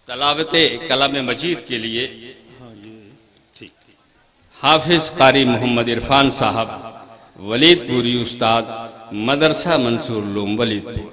तलावते कलाम मजीद के लिए हाफिज कारी मोहम्मद इरफान साहब वलीदपुरी उस्ताद मदरसा मंसूर लूम वलीदपुर।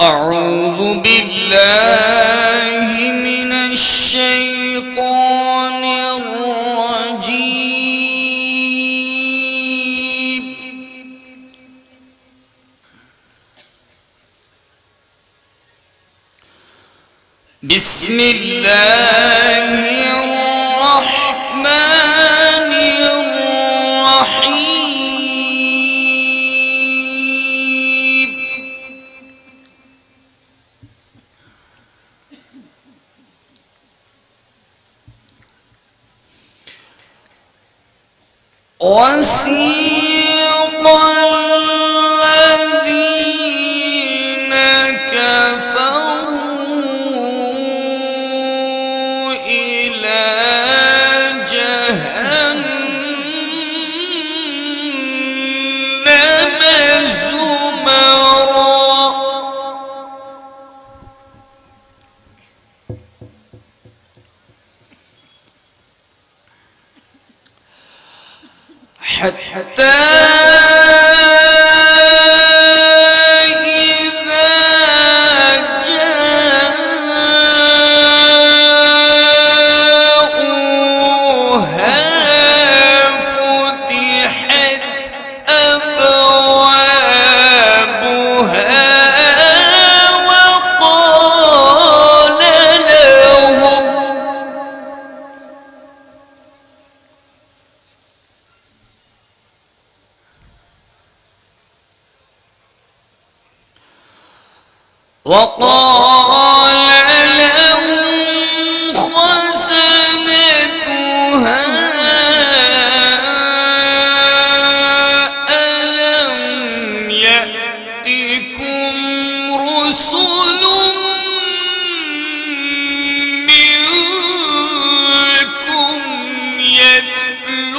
أعوذ بالله من الشيطان الرجيم بسم الله الرحمن الرحيم وسيق الذين كفروا إلى جهنم زمرا حتى إذا جاءوها فتحت أبوابها وقال لهم خزنتها ألم يأتكم رسل منكم يتلون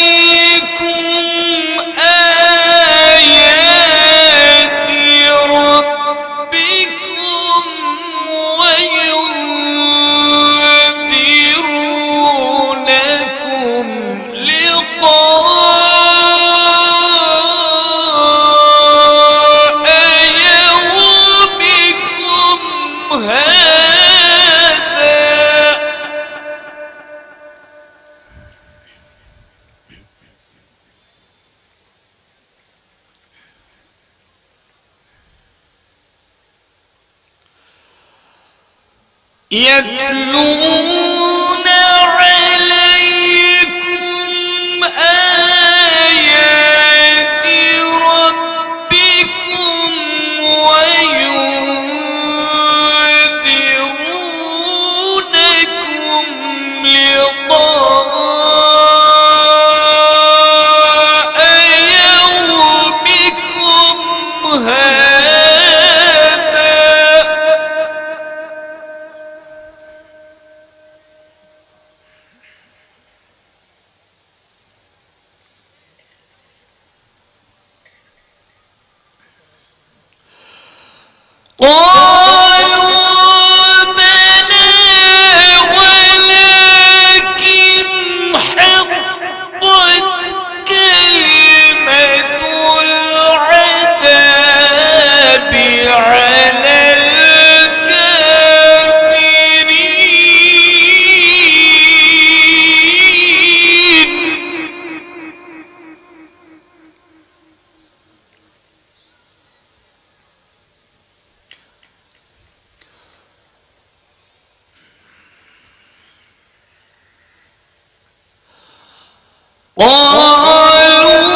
عليكم آيات ربكم وينذرونكم لقاء يومكم هذا يتلون عليكم آيات ربكم وينذرونكم لقاء يومكم هذا قالوا بلى ولكن قالوا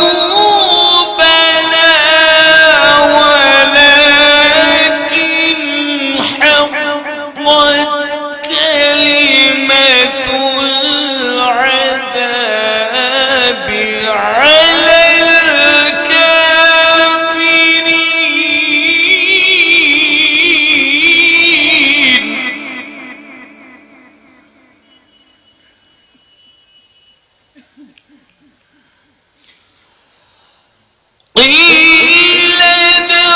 بلى ولكن حقت كلمة العذاب على الكافرين. قيل ادخلوا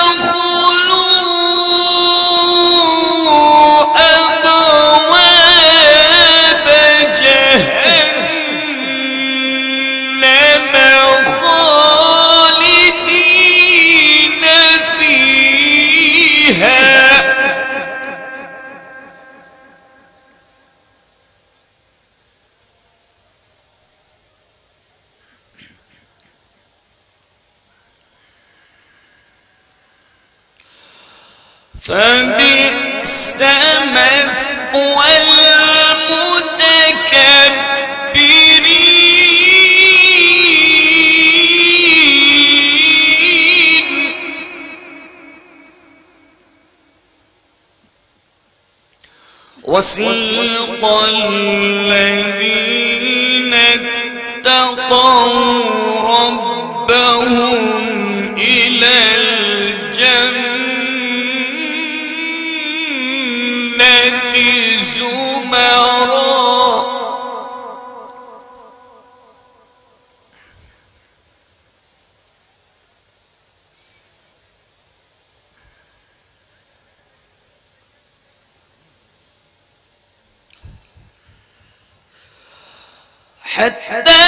أبواب جهنم خالدين فيها فبئس مثوى المتكبرين. وسيق الذين اتقوا ربهم إلى الجنة زمرا حتى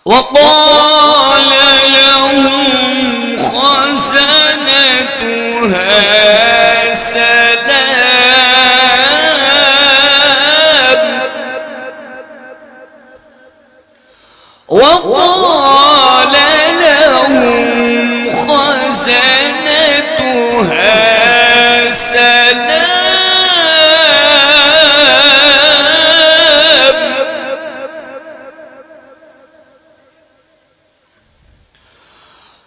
وقال لهم خزنتها سلام وقال لهم خزنتها سلام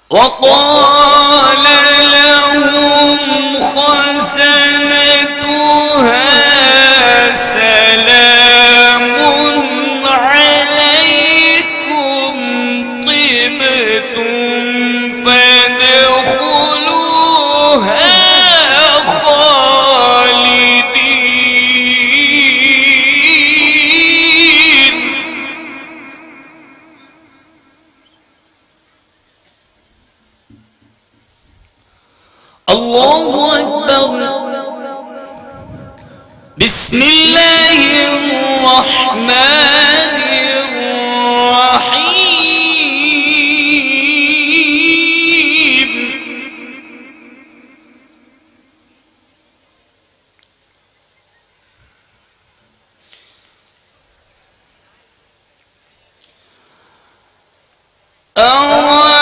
وقال لهم خزنتها سلام عليكم طبتم فادخلوها خالدين. الله أكبر. بسم الله الرحمن الرحيم.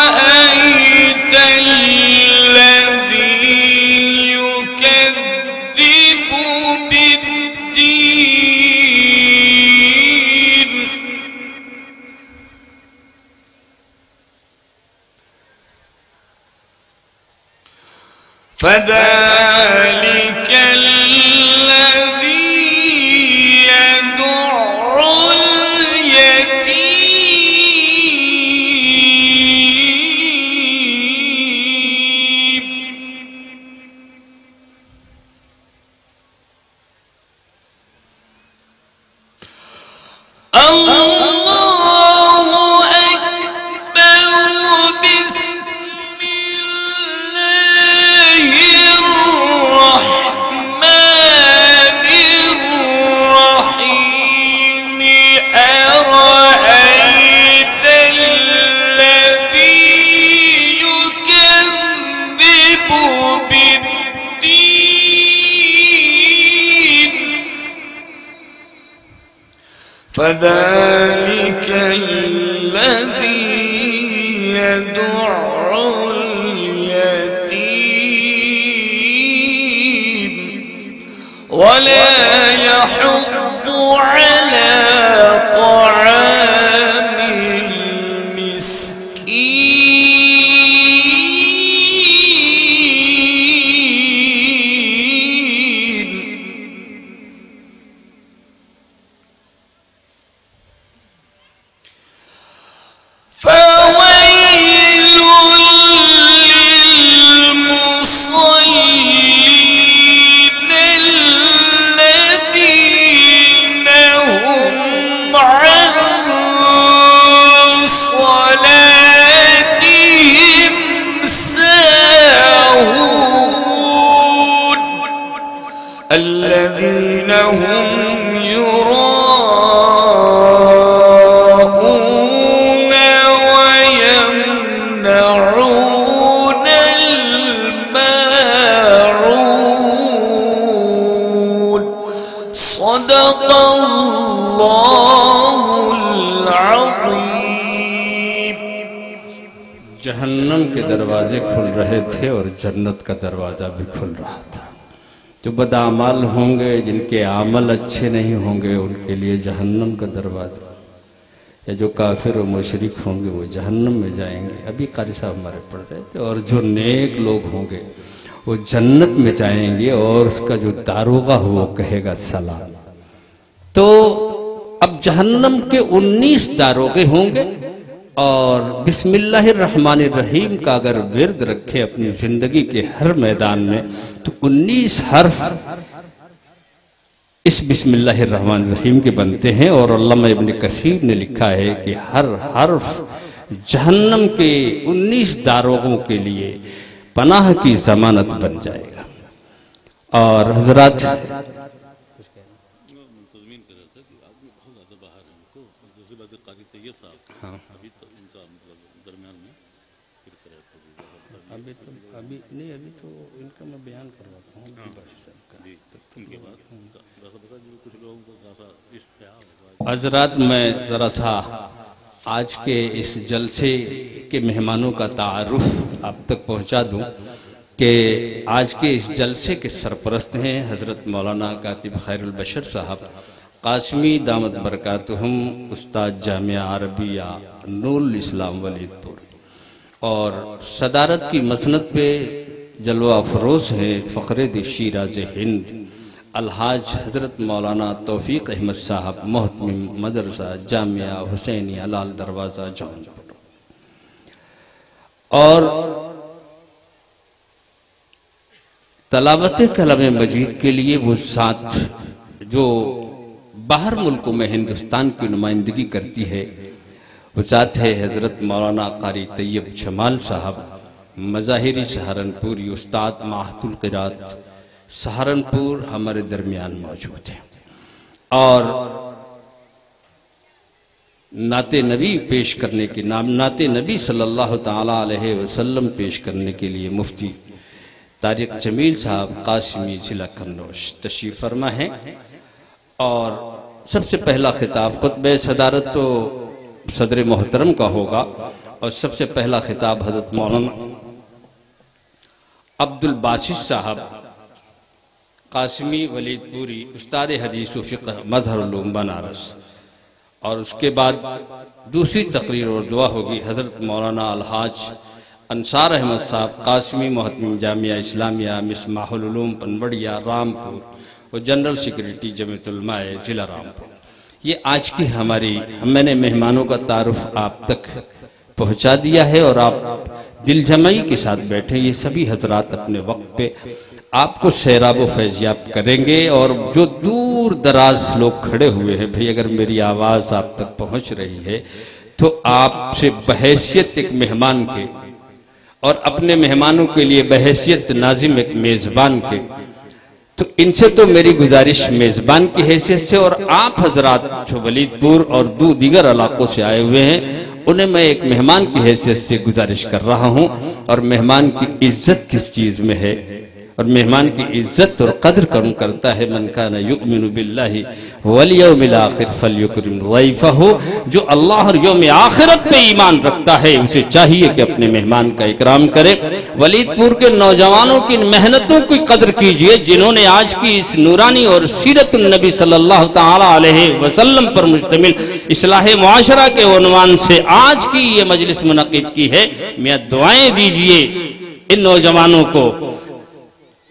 أرأيت الذي يكذب بالدين فذلك الذي يدع اليتيم. الله أكبر. بسم الله فذلك الذي يدع اليتيم ولا يحض على طعام المسكين فويل للمصلين الذين هم عن صلاتهم ساهون الذين هم يراءون ويمنعون الماعون صدق الله العظيم। जहन्नम के दरवाजे खुल रहे थे और जन्नत का दरवाज़ा भी खुल रहा था। जो बदआमाल होंगे, जिनके आमल अच्छे नहीं होंगे, उनके लिए जहन्नम का दरवाज़ा, या जो काफिर और मुशरिक होंगे वो जहन्नम में जाएंगे। अभी कारी साहब हमारे पढ़ रहे थे। और जो नेक लोग होंगे वो जन्नत में जाएंगे और उसका जो दारोगा हो वो कहेगा सलाम। तो अब जहन्नम के 19 दारोगे होंगे और बिस्मिल्लाहिर्रहमानिर्रहीम का अगर विर्द रखे अपनी जिंदगी के हर मैदान में तो 19 हर्फ इस बिस्मिल्लाहिर्रहमानिर्रहीम के बनते हैं। और अल्लामा इब्न कसीर ने लिखा है कि हर हर्फ जहन्नम के 19 दारोगों के लिए पनाह की जमानत बन जाएगा। और हजरात अभी तो इनका मैं बयान करवाता हूँ। हजरात मैं ज़रा सा आज के इस जलसे के मेहमानों का तारुफ आप तक पहुँचा दूँ कि आज के इस जलसे के सरपरस्त हैं हज़रत मौलाना कातिब खैरुल बशर साहब कासमी दामत बरकातुहुम, उस्ताद जामिया अरबिया नूरुल इस्लाम वलीदपुर। और सदारत की मसनद पे जलवा अफरोज़ हैं फ़ख्र शिराज हिंद अलहाज हज़रत मौलाना तौफीक अहमद साहब मोहतमिम मदरसा जामिया हुसैनिया लाल दरवाज़ा जौनपुर। और तलावत कलाम मजीद के लिए वो साथ जो बाहर मुल्कों में हिंदुस्तान की नुमाइंदगी करती है वो साथ है हज़रत मौलाना कारी तैयब जमाल साहब मज़ाहिरी सहारनपुरी, उस्ताद माहतुल क़िरात सहारनपुर हमारे दरमियान मौजूद हैं। और नाते नबी पेश करने के नाम नाते नबी सल्लल्लाहु ताला अलैहि वसल्लम पेश करने के लिए मुफ्ती तारिक जमील साहब कासिमी जिला कन्नौज तशरीफ़ फरमा है। और सबसे पहला खिताब खुतबे सदारत तो सदर मोहतरम का होगा और सबसे पहला खिताब हज़रत मौलाना अब्दुल बासित साहब कासिमी वलीदपुरी उस्ताद हदीस व फ़िक़्ह मज़हरुल उलूम बनारस। और उसके बाद दूसरी तकरीर और दुआ होगी हज़रत मौलाना अलहाज अंसार अहमद साहब कासिमी मोहतमिम जामिया इस्लामिया मिसबाहुल उलूम पनवड़िया रामपुर और जनरल सेक्रेटरी जमीयत उलमाए ज़िला रामपुर। ये आज की मैंने मेहमानों का तारुफ आप तक पहुँचा दिया है और आप दिल जमाई के साथ बैठे। ये सभी हजरात अपने वक्त पे आपको सैराब व फैज़याब करेंगे। और जो दूर दराज लोग खड़े हुए हैं, भाई अगर मेरी आवाज़ आप तक पहुँच रही है तो आपसे बहैसियत एक मेहमान के और अपने मेहमानों के लिए बहैसियत नाजिम एक मेज़बान के, तो इनसे तो मेरी गुजारिश मेज़बान की हैसियत से और आप हजरात जो वलीदपुर और दीगर इलाकों से आए हुए हैं उन्हें मैं एक मेहमान की हैसियत से गुजारिश कर रहा हूं। और मेहमान की इज्जत किस चीज़ में है और मेहमान की इज्जत और कद्र करता है। मन काना युमिनु बिल्लाहि वल यौमिल आखिर फलयुकरिम ज़ैफ़हु, जो अल्लाह और यौम आखिरत पे ईमान रखता है उसे चाहिए कि अपने मेहमान का इकराम करे। वलीदपुर के नौजवानों की मेहनतों की कद्र कीजिए, जिन्होंने आज की इस नूरानी और सीरतुन नबी सल्लल्लाहु तआला अलैहि वसल्लम पर मुश्तमिल इस्लाह मुआशरा के उन्वान से आज की ये मजलिस मुनक़िद की है। मियां दुआएं दीजिए इन नौजवानों को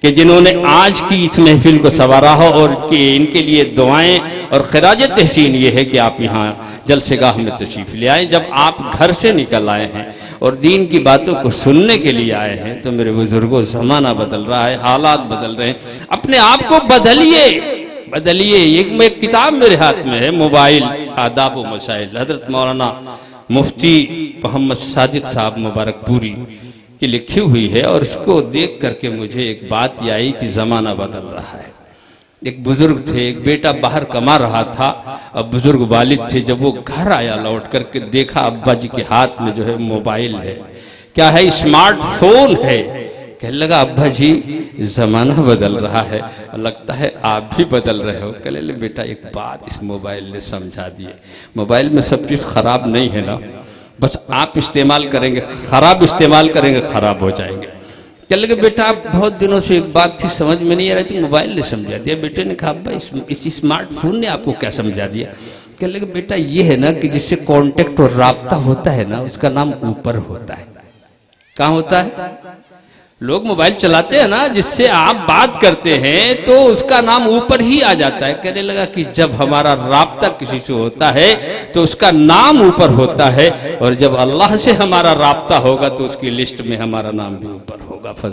कि जिन्होंने आज की इस महफिल को संवारा हो, और कि इनके लिए दुआएं और खिराज तहसीन ये है कि आप यहाँ जलसेगाह में तशरीफ ले आए। जब आप घर से निकल आए हैं और दीन की बातों को सुनने के लिए आए हैं, तो मेरे बुजुर्गों ज़माना बदल रहा है, हालात बदल रहे हैं, अपने आप को बदलिए। एक किताब मेरे हाथ में है, मोबाइल आदाब व मसाइल, हजरत मौलाना मुफ्ती मोहम्मद सादिक साहब मुबारकपुरी की लिखी हुई है। और उसको देख करके मुझे एक बात आई कि ज़माना बदल रहा है। एक बुजुर्ग थे, एक बेटा बाहर कमा रहा था, अब बुजुर्ग वालिद थे, जब वो घर आया लौट करके देखा अब्बा जी के हाथ में जो है मोबाइल है, क्या है, स्मार्टफोन है। कहने लगा अब्बा जी ज़माना बदल रहा है, लगता है आप भी बदल रहे हो। कहने लगे बेटा एक बात इस मोबाइल ने समझा दी है, मोबाइल में सब चीज़ खराब नहीं है ना, बस आप इस्तेमाल करेंगे, खराब इस्तेमाल करेंगे खराब हो जाएंगे। कहने लगे बेटा आप बहुत दिनों से एक बात थी समझ में नहीं आ रही थी, मोबाइल ने समझा दिया। बेटे ने कहा अब्बा इस स्मार्टफोन ने आपको क्या समझा दिया। कहने लगे बेटा ये है ना कि जिससे कांटेक्ट और राब्ता होता है ना, उसका नाम ऊपर होता है। कहाँ होता है? लोग मोबाइल चलाते हैं ना, जिससे आप बात करते हैं तो उसका नाम ऊपर ही आ जाता है। कहने लगा कि जब हमारा राब्ता किसी से होता है तो उसका नाम ऊपर होता है, और जब अल्लाह से हमारा राब्ता होगा तो उसकी लिस्ट में हमारा नाम भी ऊपर होगा।